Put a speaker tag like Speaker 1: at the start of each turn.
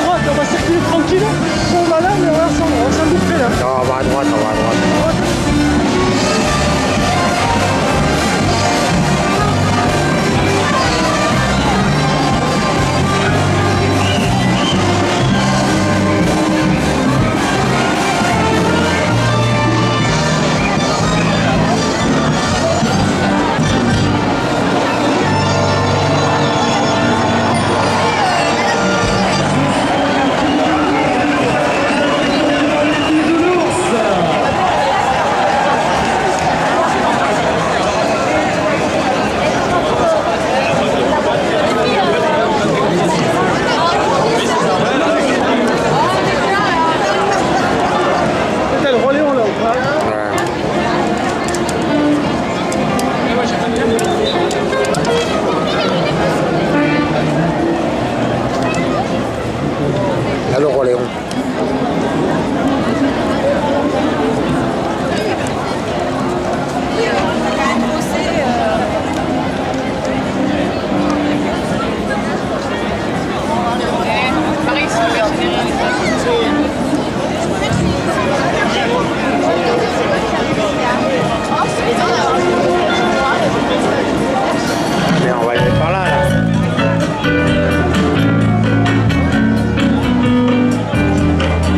Speaker 1: droite, on va circuler tranquille. Si on va là, mais on va s'engouffrer là.
Speaker 2: Non, on va à droite, on va à droite.
Speaker 1: Peut-être le relais, on l'a ou pas?
Speaker 2: Là, le relais.